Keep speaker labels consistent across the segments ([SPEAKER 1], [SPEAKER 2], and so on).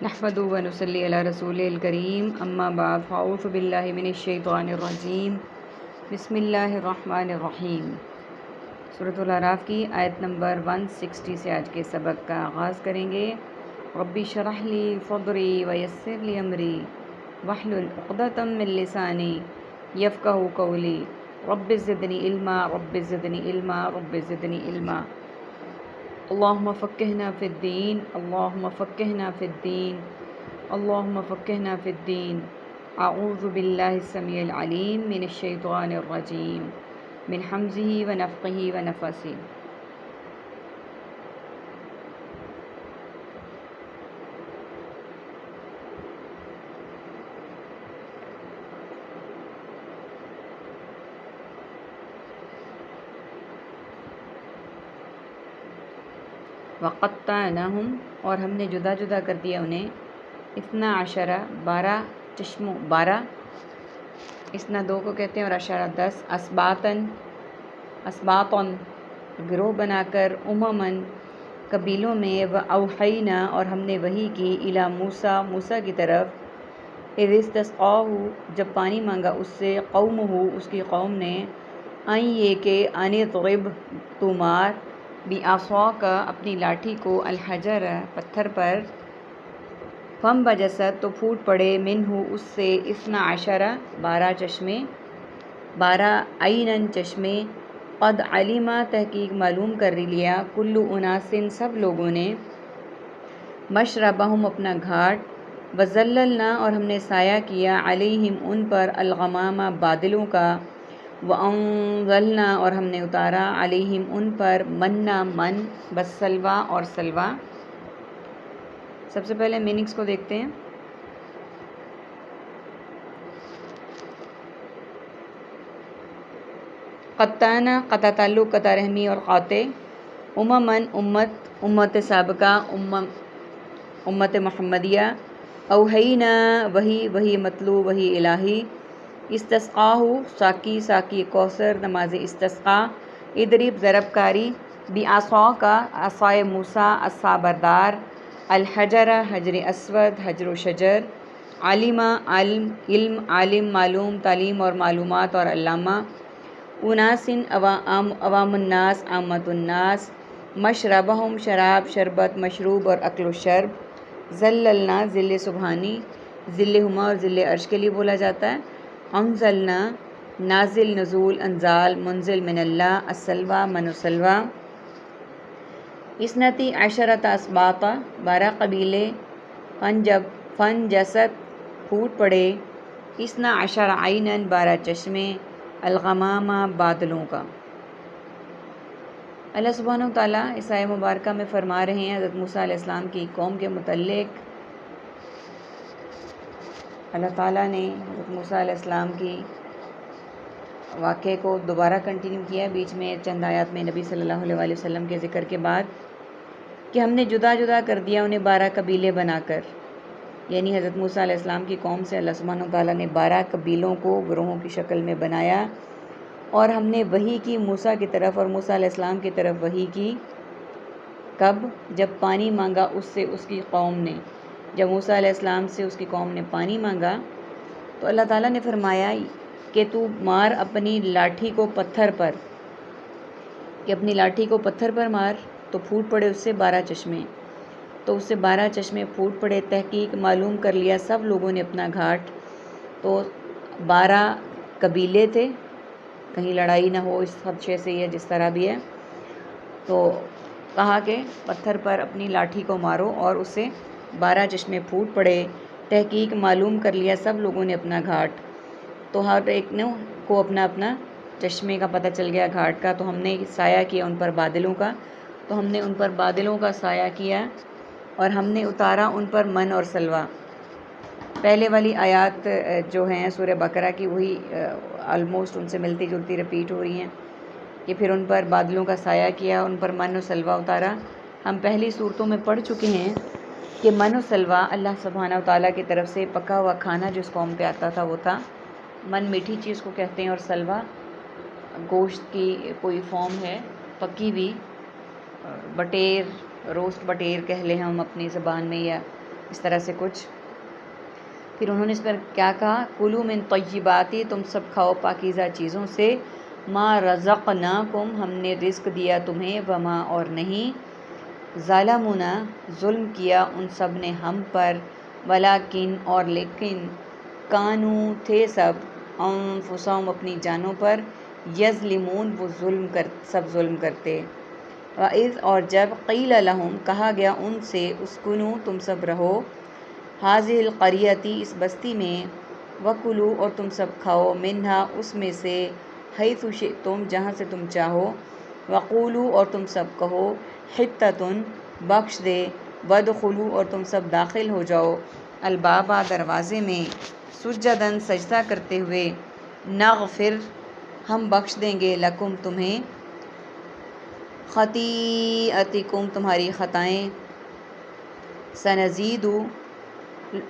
[SPEAKER 1] نحمدہ و نصلی علی رسولہ کریم اما بعد فاعوذ باللہ من الشیطان الرجیم بسم اللہ الرحمن الرحیم۔ سورۃ الاعراف کی آیت نمبر 160 سے آج کے سبق کا آغاز کریں گے۔ رب اشرح لی صدری ویسر لی امری واحلل عقدۃ من لسانی یفقہوا قولی رب زدنی علما رب زدنی علما رب زدنی علما۔ اللہم فقہنا فی الدین اللہم فقہنا فی الدین اللہم فقہنا فی الدین۔ اعوذ باللہ السمیع العلیم من الشیطان الرجیم من حمزہ ونفخہ ونفثہ۔ وقطعناہم، اور ہم نے جدا جدا کر دیا انہیں، 12 12 چشموں، 12 اثنا 2 کو کہتے ہیں اور اشارہ 10، اسباطن گروہ بنا کر، اممن قبیلوں میں، واوحینا اور ہم نے وحی کی، الی موسیٰ موسیٰ کی طرف، اذ استسقاہ جب پانی مانگا اس سے، قومہ اس کی قوم نے، ان یہ کہ ان اضرب تو مار، بعصاک اپنی لاٹھی کو، الحجر پتھر پر، فانبجست تو پھوٹ پڑے، منہ اس سے، 12 12 چشمے، 12 عیناً چشمے، قد علما تحقیق معلوم کر لیا، کل اناس سب لوگوں نے، مشربہم اپنا گھاٹ، وظللنا اور ہم نے سایہ کیا، علیہم ان پر، الغمام بادلوں کا، وانزلنا اور ہم نے اتارا، علیہم ان پر، منّا من، والسلویٰ اور سلویٰ۔ سب سے پہلے میننگس کو دیکھتے ہیں۔ قطعنا قطع تعلق، قطع رحمی اور قاطع، اممن امت، امت سابقہ، امت محمدیہ، اوحینا وحی، وحی مطلوب، وحی الہی، استسقاہ ساقی، ساقی کوثر، نماز استسقاء، اضرب ضرب کاری، بعصاک عصائے موسیٰ، عصا بردار، الحجر حجر اسود، حجر و شجر، علما علم، علم عالم، معلوم تعلیم اور معلومات اور علامہ، اناس عوام الناس عامۃ الناس، مشربہم شراب شربت مشروب اور اکل و شرب، ذللنا ذل سبحانی، ذل ہما اور ذل عرش کے لیے بولا جاتا ہے، انزلنا نازل نزول انزال منزل من اللہ، السلویٰ من و سلویٰ، اثنتی عشرۃ اسباطا 12 قبیلے، فانجست پھوٹ پڑے، 12 عیناً 12 چشمے، الغمام بادلوں کا۔ اللہ سبحانہ و تعالیٰ اس آیہ مبارکہ میں فرما رہے ہیں حضرت موسیٰ علیہ السلام کی قوم کے متعلق۔ اللہ تعالیٰ نے حضرت موسیٰ علیہ السلام کی واقعے کو دوبارہ کنٹینیو کیا، بیچ میں چند آیات میں نبی صلی اللہ علیہ وسلم کے ذکر کے بعد، کہ ہم نے جدا جدا کر دیا انہیں 12 قبیلے بنا کر، یعنی حضرت موسیٰ علیہ السلام کی قوم سے اللہ سبحانہ و تعالیٰ نے 12 قبیلوں کو گروہوں کی شکل میں بنایا، اور ہم نے وحی کی موسیٰ کی طرف، اور موسیٰ علیہ السلام کی طرف وحی کی، کب؟ جب پانی مانگا اس سے اس کی قوم نے۔ جب موسیٰ علیہ السلام سے اس کی قوم نے پانی مانگا تو اللہ تعالیٰ نے فرمایا کہ تو مار اپنی لاٹھی کو پتھر پر، کہ اپنی لاٹھی کو پتھر پر مار، تو پھوٹ پڑے اس سے 12 چشمے، تو اس سے 12 چشمے پھوٹ پڑے، تحقیق معلوم کر لیا سب لوگوں نے اپنا گھاٹ۔ تو 12 قبیلے تھے، کہیں لڑائی نہ ہو اس خدشے سے یا جس طرح بھی ہے، تو کہا کہ پتھر پر اپنی لاٹھی کو مارو، اور اس سے 12 چشمے پھوٹ پڑے، تحقیق معلوم کر لیا سب لوگوں نے اپنا گھاٹ۔ تو ہر ایک نے کو اپنا اپنا چشمے کا پتہ چل گیا، گھاٹ کا، تو ہم نے سایہ کیا ان پر بادلوں کا، تو ہم نے ان پر بادلوں کا سایہ کیا، اور ہم نے اتارا ان پر من اور سلویٰ۔ پہلے والی آیات جو ہیں سورہ بقرہ کی، وہی آلموسٹ ان سے ملتی جلتی رپیٹ ہو رہی ہیں، کہ پھر ان پر بادلوں کا سایہ کیا، ان پر من و سلویٰ اتارا۔ ہم پہلی صورتوں میں پڑھ چکے ہیں کہ من و سلویٰ اللہ سبحانہ و تعالیٰ کی طرف سے پکا ہوا کھانا جو اس قوم پہ آتا تھا وہ تھا۔ من میٹھی چیز کو کہتے ہیں، اور سلویٰ گوشت کی کوئی فارم ہے، پکی ہوئی، بٹیر، روسٹ بٹیر کہہ لیں ہم اپنی زبان میں، یا اس طرح سے کچھ. پھر انہوں نے اس پر کیا کہا؟ کلوا من طیباتی، تم سب کھاؤ پاکیزہ چیزوں سے، ما رزقناکم، ہم نے رزق دیا تمہیں، وما اور نہیں، ظالمونا ظلم کیا ان سب نے ہم پر، ولیکن اور لیکن، کانو تھے سب، انفسہم اپنی جانوں پر، یظلمون وہ سب ظلم کرتے. وَإِذْ اور جب، قیل لہم کہا گیا ان سے، اسکنوا تم سب رہو، ہذہ القریۃ اس بستی میں، وکلوا اور تم سب کھاؤ، منہا اس میں سے، حیث شئتم جہاں سے تم چاہو، وقولوا اور تم سب کہو، حطۃ بخش دے، وادخلوا اور تم سب داخل ہو جاؤ، الباب دروازے میں، سجداً سجدہ کرتے ہوئے، نغفر ہم بخش دیں گے، لکم تمہیں، خطیئتکم تمہاری خطائیں،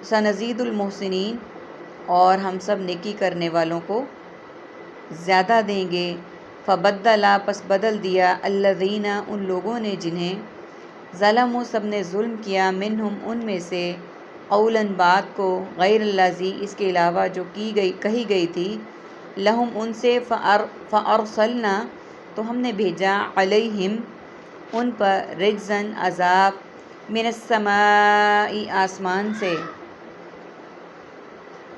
[SPEAKER 1] سنزید المحسنین اور ہم سب نیکی کرنے والوں کو زیادہ دیں گے. فبدل پس بدل دیا، الذین ان لوگوں نے جنہیں، ظلموا سب نے ظلم کیا، منہم ان میں سے، قولا بات کو، غیر الذی اس کے علاوہ جو کہی گئی تھی، لہم ان سے، فارسلنا تو ہم نے بھیجا، علیہم ان پر، رجزاً عذاب، من السماء آسمان سے.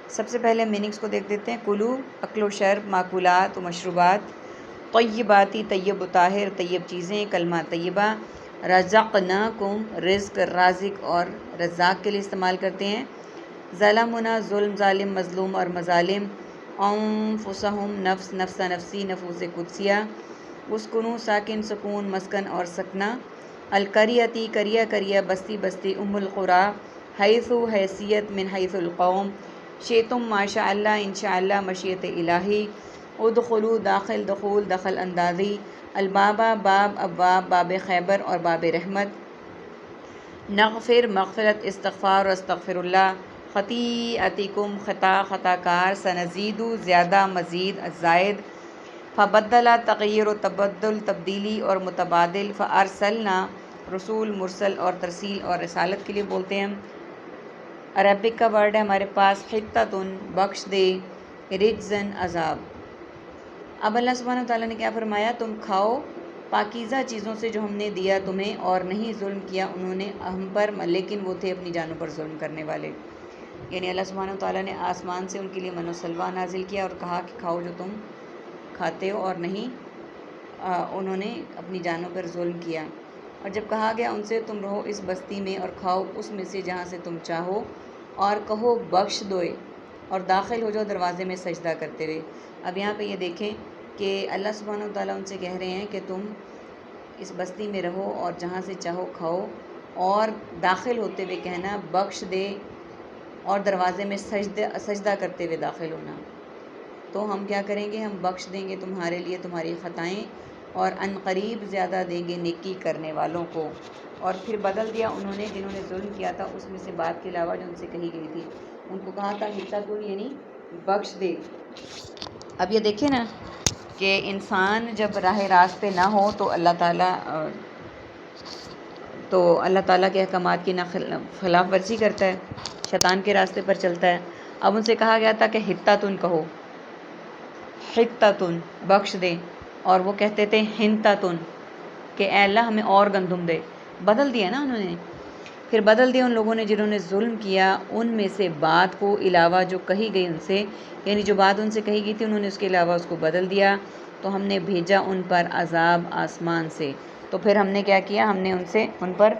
[SPEAKER 1] سب سے پہلے میننگس کو دیکھ دیتے ہیں. کلو اکل و شرب، ماکولات و مشروبات، طیباتی طیب و طاہر، طیب چیزیں، کلمہ طیبہ، رزقناکم رزق، رازق اور رزاق کے لیے استعمال کرتے ہیں. ظلمنا ظلم، ظالم مظلوم اور مظالم، انفسہم نفس، نفس نفسی نفوس قدسیہ، اسکنوا ساکن سکون مسکن اور سکنہ، القریتی قریہ بستی بستی، ام القریٰ حیث حیثیت، من حیث القوم، شئتم ماشاء اللہ انشاء اللہ، مشیت الہی، ادخلوا داخل، دخول دخل اندازی، البابا باب، ابواب، باب خیبر اور باب رحمت، نغفر مغفرت، استغفار اور استغفر اللہ، خطیئتکم خطا کار، سنزید زیادہ، مزید زائد، فبدل تغیر و تبدل تبدیلی اور متبادل، فارسلنا رسول مرسل اور ترسیل اور رسالت کے لیے بولتے ہیں ہم. عربک کا ورڈ ہے ہمارے پاس، حطۃ بخش دے، رجزاً عذاب. اب اللہ سبحانہ وتعالیٰ نے کیا فرمایا؟ تم کھاؤ پاکیزہ چیزوں سے جو ہم نے دیا تمہیں، اور نہیں ظلم کیا انہوں نے ہم پر، لیکن وہ تھے اپنی جانوں پر ظلم کرنے والے. یعنی اللہ سبحانہ وتعالیٰ نے آسمان سے ان کے لیے من و سلوہ نازل کیا اور کہا کہ کھاؤ جو تم کھاتے ہو، اور نہیں انہوں نے اپنی جانوں پر ظلم کیا. اور جب کہا گیا ان سے، تم رہو اس بستی میں اور کھاؤ اس میں سے جہاں سے تم چاہو، اور کہو بخش دوئے، اور داخل ہو جاؤ دروازے میں سجدہ کرتے ہوئے. اب یہاں پہ یہ دیکھیں کہ اللہ سبحانہ وتعالیٰ ان سے کہہ رہے ہیں کہ تم اس بستی میں رہو اور جہاں سے چاہو کھاؤ، اور داخل ہوتے ہوئے کہنا بخش دے، اور دروازے میں سجدہ کرتے ہوئے داخل ہونا. تو ہم کیا کریں گے؟ ہم بخش دیں گے تمہارے لیے تمہاری خطائیں، اور ان قریب زیادہ دیں گے نیکی کرنے والوں کو. اور پھر بدل دیا انہوں نے، جنہوں نے ظلم کیا تھا اس میں سے بات کے علاوہ جو ان سے کہی گئی تھی. ان کو کہا تھا حطۃ یعنی بخش دے. اب یہ دیکھیں نا کہ انسان جب راہ راست پہ نہ ہو تو اللہ تعالیٰ کے احکامات کی خلاف ورزی کرتا ہے، شیطان کے راستے پر چلتا ہے. اب ان سے کہا گیا تھا کہ حطۃ کہو، حطۃ بخش دے، اور وہ کہتے تھے حنطۃ کہ اے اللہ ہمیں اور گندم دے. بدل دیا نا انہوں نے. پھر بدل دیا ان لوگوں نے جنہوں نے ظلم کیا ان میں سے بات کو، علاوہ جو کہی گئی ان سے، یعنی جو بات ان سے کہی گئی تھی انہوں نے اس کے علاوہ اس کو بدل دیا. تو ہم نے بھیجا ان پر عذاب آسمان سے. تو پھر ہم نے کیا کیا؟ ہم نے ان پر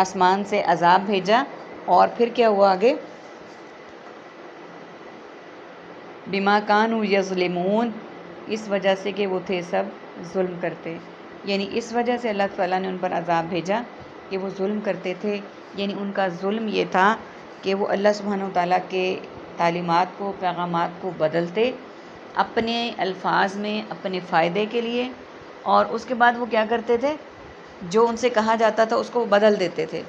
[SPEAKER 1] آسمان سے عذاب بھیجا. اور پھر کیا ہوا آگے؟ بما کانوا یظلمون، اس وجہ سے کہ وہ تھے سب ظلم کرتے. یعنی اس وجہ سے اللہ تعالیٰ نے ان پر عذاب بھیجا کہ وہ ظلم کرتے تھے. یعنی ان کا ظلم یہ تھا کہ وہ اللہ سبحانہ وتعالیٰ کے تعلیمات کو، پیغامات کو بدلتے اپنے الفاظ میں، اپنے فائدے کے لیے، اور اس کے بعد وہ کیا کرتے تھے؟ جو ان سے کہا جاتا تھا اس کو وہ بدل دیتے تھے.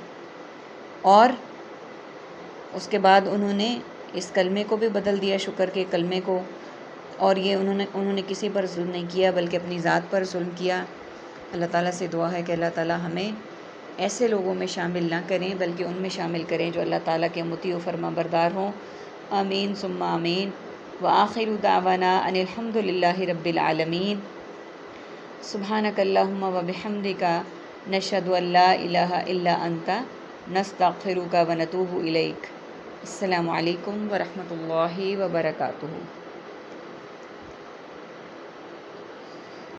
[SPEAKER 1] اور اس کے بعد انہوں نے اس کلمے کو بھی بدل دیا، شکر کے کلمے کو. اور یہ انہوں نے کسی پر ظلم نہیں کیا بلکہ اپنی ذات پر ظلم کیا. اللہ تعالیٰ سے دعا ہے کہ اللہ تعالیٰ ہمیں ایسے لوگوں میں شامل نہ کریں بلکہ ان میں شامل کریں جو اللہ تعالیٰ کے مطیع و فرما بردار ہوں۔ آمین ثم آمین۔ وآخر دعوانا ان الحمد للہ رب العالمین۔ سبحانک اللہم وبحمدک نشہد ان لا الہ الا انت نستغفرک ونتوب الیک۔ السلام علیکم ورحمۃ اللہ وبرکاتہ۔